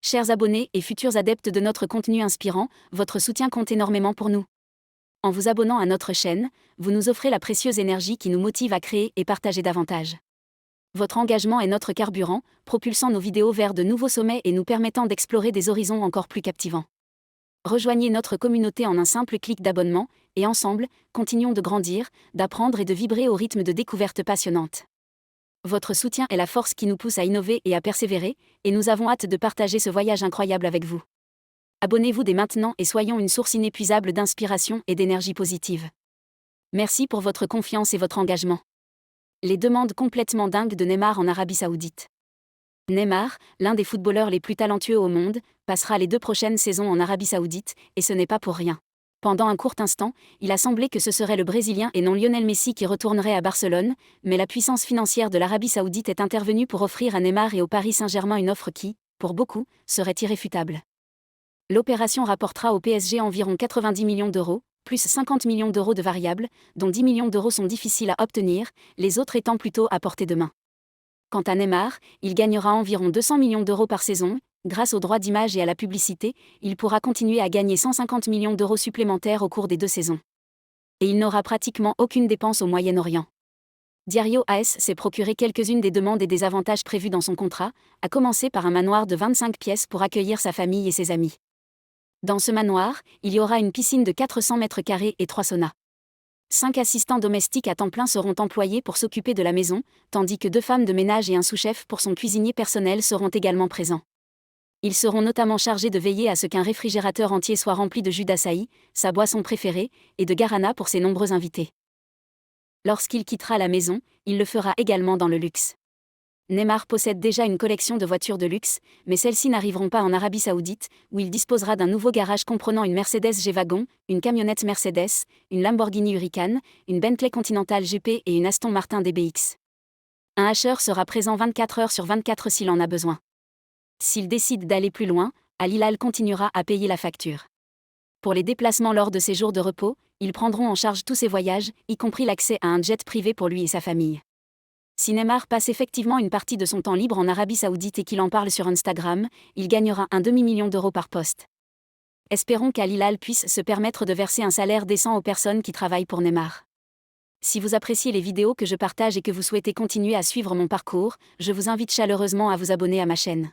Chers abonnés et futurs adeptes de notre contenu inspirant, votre soutien compte énormément pour nous. En vous abonnant à notre chaîne, vous nous offrez la précieuse énergie qui nous motive à créer et partager davantage. Votre engagement est notre carburant, propulsant nos vidéos vers de nouveaux sommets et nous permettant d'explorer des horizons encore plus captivants. Rejoignez notre communauté en un simple clic d'abonnement, et ensemble, continuons de grandir, d'apprendre et de vibrer au rythme de découvertes passionnantes. Votre soutien est la force qui nous pousse à innover et à persévérer, et nous avons hâte de partager ce voyage incroyable avec vous. Abonnez-vous dès maintenant et soyons une source inépuisable d'inspiration et d'énergie positive. Merci pour votre confiance et votre engagement. Les demandes complètement dingues de Neymar en Arabie Saoudite. Neymar, l'un des footballeurs les plus talentueux au monde, passera les 2 prochaines saisons en Arabie Saoudite, et ce n'est pas pour rien. Pendant un court instant, il a semblé que ce serait le Brésilien et non Lionel Messi qui retournerait à Barcelone, mais la puissance financière de l'Arabie Saoudite est intervenue pour offrir à Neymar et au Paris Saint-Germain une offre qui, pour beaucoup, serait irréfutable. L'opération rapportera au PSG environ 90 millions d'euros, plus 50 millions d'euros de variables, dont 10 millions d'euros sont difficiles à obtenir, les autres étant plutôt à portée de main. Quant à Neymar, il gagnera environ 200 millions d'euros par saison. Grâce aux droits d'image et à la publicité, il pourra continuer à gagner 150 millions d'euros supplémentaires au cours des 2 saisons. Et il n'aura pratiquement aucune dépense au Moyen-Orient. Diario AS s'est procuré quelques-unes des demandes et des avantages prévus dans son contrat, à commencer par un manoir de 25 pièces pour accueillir sa famille et ses amis. Dans ce manoir, il y aura une piscine de 400 mètres carrés et 3 saunas. 5 assistants domestiques à temps plein seront employés pour s'occuper de la maison, tandis que 2 femmes de ménage et un sous-chef pour son cuisinier personnel seront également présents. Ils seront notamment chargés de veiller à ce qu'un réfrigérateur entier soit rempli de jus d'açaï, sa boisson préférée, et de guarana pour ses nombreux invités. Lorsqu'il quittera la maison, il le fera également dans le luxe. Neymar possède déjà une collection de voitures de luxe, mais celles-ci n'arriveront pas en Arabie Saoudite, où il disposera d'un nouveau garage comprenant une Mercedes G-Wagon, une camionnette Mercedes, une Lamborghini Huracan, une Bentley Continental GP et une Aston Martin DBX. Un hacheur sera présent 24 heures sur 24 s'il en a besoin. S'il décide d'aller plus loin, Al Hilal continuera à payer la facture. Pour les déplacements lors de ses jours de repos, ils prendront en charge tous ses voyages, y compris l'accès à un jet privé pour lui et sa famille. Si Neymar passe effectivement une partie de son temps libre en Arabie Saoudite et qu'il en parle sur Instagram, il gagnera un demi-million d'euros par poste. Espérons qu'Al Hilal puisse se permettre de verser un salaire décent aux personnes qui travaillent pour Neymar. Si vous appréciez les vidéos que je partage et que vous souhaitez continuer à suivre mon parcours, je vous invite chaleureusement à vous abonner à ma chaîne.